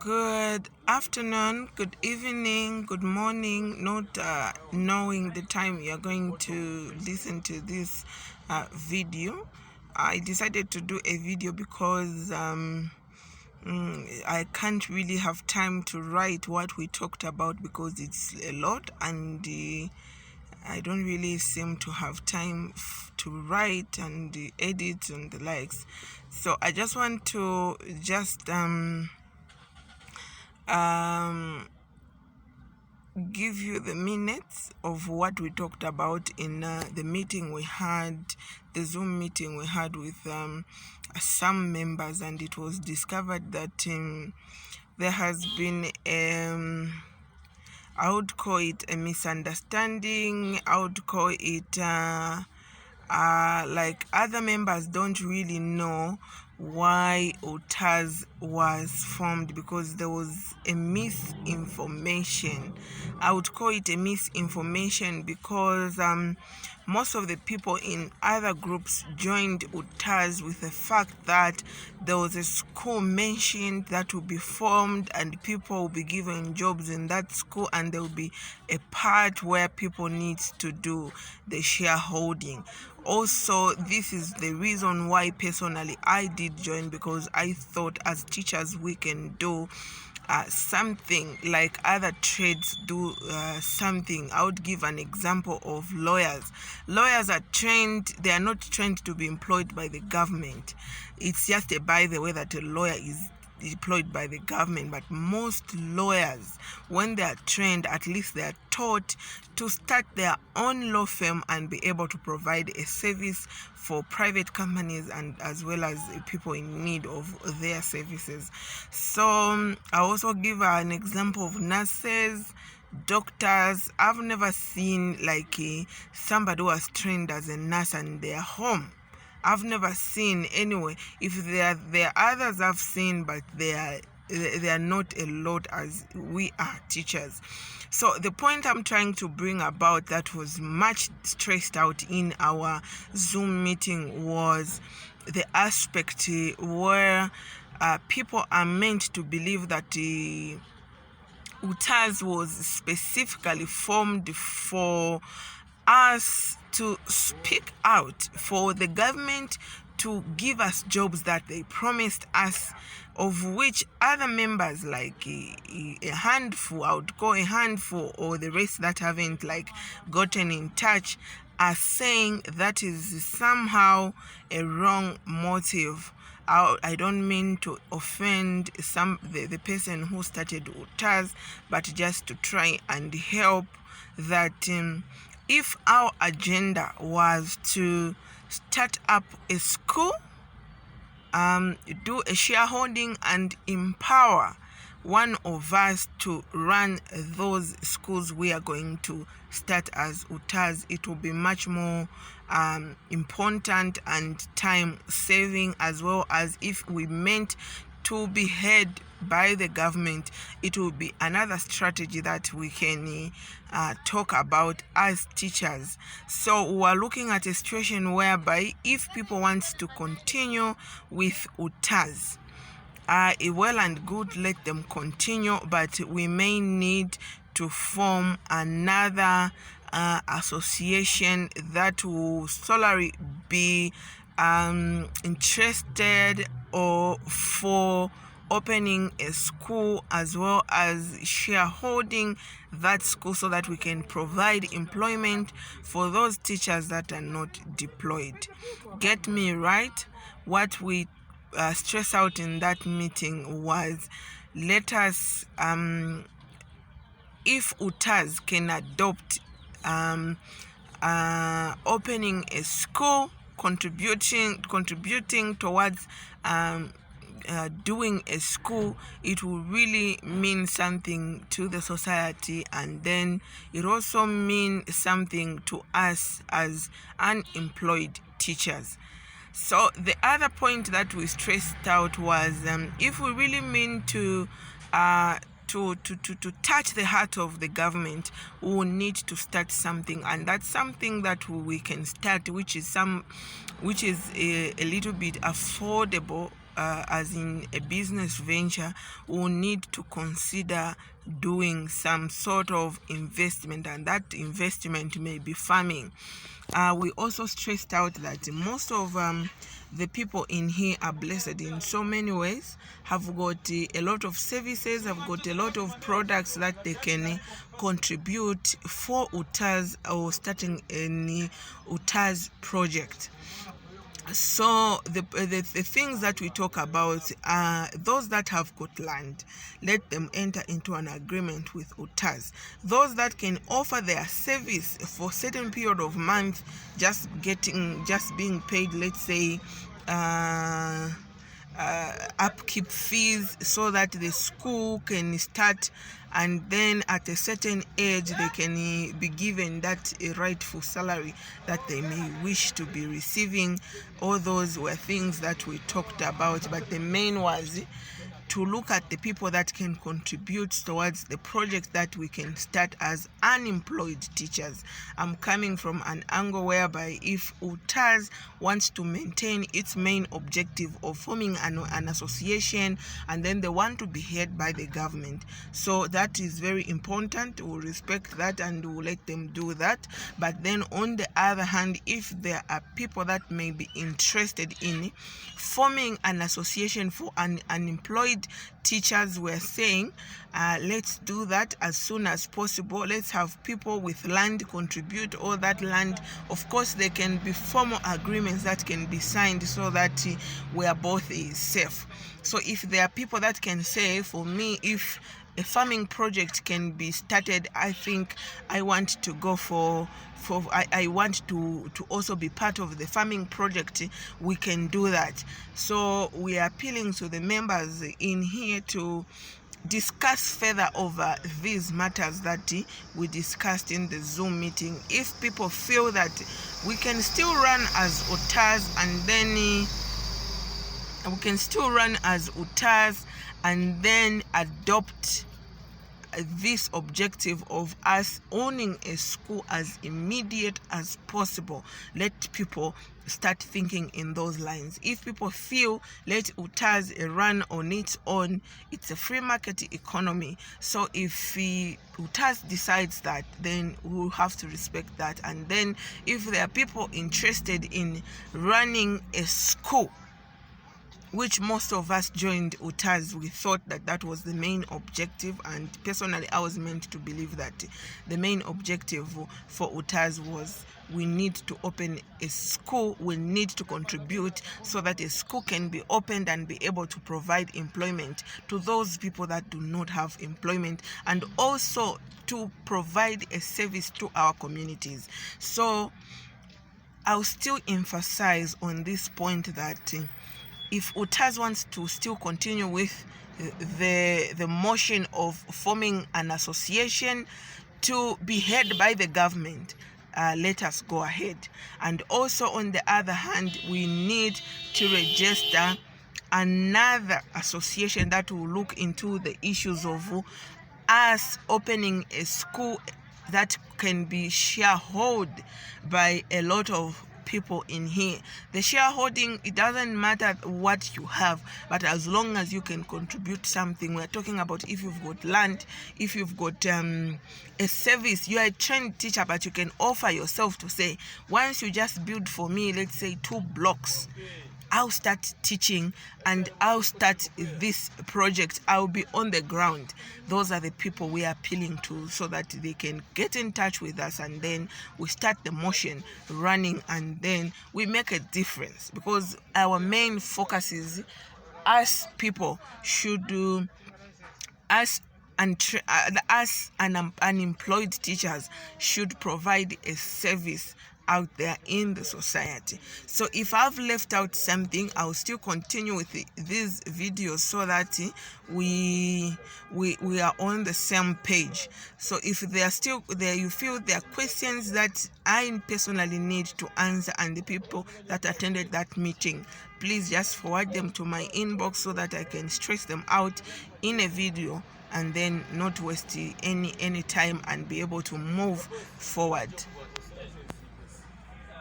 Good afternoon, good evening, good morning, not knowing the time you're going to listen to this video. I decided to do a video because I can't really have time to write what we talked about because it's a lot, and I don't really seem to have time to write and edit and the likes. So I just want to give you the minutes of what we talked about in the meeting we had, the Zoom meeting we had with some members, and it was discovered that there has been I would call it a misunderstanding. I would call it like other members don't really know why Utaz was formed, because there was a misinformation. I would call it a misinformation because most of the people in other groups joined Utaz with the fact that there was a school mentioned that will be formed and people will be given jobs in that school, and there will be a part where people need to do the shareholding. Also, this is the reason why personally I did join, because I thought as teachers we can do something like other trades do something. I would give an example of lawyers. Lawyers are trained, they are not trained to be employed by the government. It's just a by the way that a lawyer is employed by the government, but most lawyers, when they are trained, at least they are taught to start their own law firm and be able to provide a service for private companies and as well as people in need of their services. So I also give an example of nurses, doctors. I've never seen like somebody who was trained as a nurse and they're home. I've never seen anyway. If there are others I've seen, but they are not a lot as we are teachers. So the point I'm trying to bring about that was much stressed out in our Zoom meeting was the aspect where people are meant to believe that Utaz was specifically formed for us to speak out, for the government to give us jobs that they promised us, of which other members, like a handful, I would call a handful, or the rest that haven't like gotten in touch, are saying that is somehow a wrong motive. I don't mean to offend the person who started Utaz, but just to try and help that if our agenda was to start up a school, do a shareholding and empower one of us to run those schools we are going to start as Utaz, it will be much more important and time saving, as well as if we meant to be heard by the government, it will be another strategy that we can talk about as teachers. So we are looking at a situation whereby if people want to continue with Utaz, well and good, let them continue, but we may need to form another association that will solely be interested or for opening a school as well as shareholding that school, so that we can provide employment for those teachers that are not deployed. Get me right? What we stress out in that meeting was, let us if Utaz can adopt opening a school, contributing towards doing a school, it will really mean something to the society, and then it also means something to us as unemployed teachers. So the other point that we stressed out was if we really mean to touch the heart of the government, we will need to start something, and that's something that we can start, which is a little bit affordable as in a business venture, will need to consider doing some sort of investment, and that investment may be farming. We also stressed out that most of the people in here are blessed in so many ways, have got a lot of services, have got a lot of products that they can contribute for Utaz or starting any Utaz project. So the things that we talk about are those that have got land, let them enter into an agreement with Utaz. Those that can offer their service for certain period of month, just being paid, let's say, upkeep fees, so that the school can start, and then at a certain age they can be given that rightful salary that they may wish to be receiving. All those were things that we talked about, but the main was to look at the people that can contribute towards the project that we can start as unemployed teachers. I'm coming from an angle whereby if Utaz wants to maintain its main objective of forming an association, and then they want to be heard by the government, so that is very important. We'll respect that and we'll let them do that. But then on the other hand, if there are people that may be interested in forming an association for unemployed teachers, we're saying let's do that as soon as possible. Let's have people with land contribute all that land. Of course, there can be formal agreements that can be signed so that we are both safe. So if there are people that can say, for me, if a farming project can be started, I think I want to go I want to also be part of the farming project, we can do that. So we are appealing to the members in here to discuss further over these matters that we discussed in the Zoom meeting. If people feel that we can still run as Utaz, and then adopt this objective of us owning a school as immediate as possible, let people start thinking in those lines. If people feel let Utaz run on its own, it's a free market economy. So if Utaz decides that, then we'll have to respect that. And then if there are people interested in running a school, which most of us joined Utaz, we thought that that was the main objective, and personally I was meant to believe that the main objective for Utaz was we need to open a school, we need to contribute so that a school can be opened and be able to provide employment to those people that do not have employment, and also to provide a service to our communities. So I'll still emphasize on this point that if Utaz wants to still continue with the motion of forming an association to be heard by the government, let us go ahead. And also on the other hand, we need to register another association that will look into the issues of us opening a school that can be shareholded by a lot of people in here. The shareholding, it doesn't matter what you have, but as long as you can contribute something. We're talking about if you've got land, if you've got a service, you are a trained teacher, but you can offer yourself to say, once you just build for me, let's say 2 blocks, I'll start teaching and I'll start this project. I'll be on the ground. Those are the people we are appealing to, so that they can get in touch with us, and then we start the motion running, and then we make a difference, because our main focus is us people should do us unemployed teachers should provide a service out there in the society. So if I've left out something, I'll still continue with these videos so that we are on the same page. So if they are still there, you feel there are questions that I personally need to answer, and the people that attended that meeting, please just forward them to my inbox so that I can stress them out in a video, and then not waste any time and be able to move forward.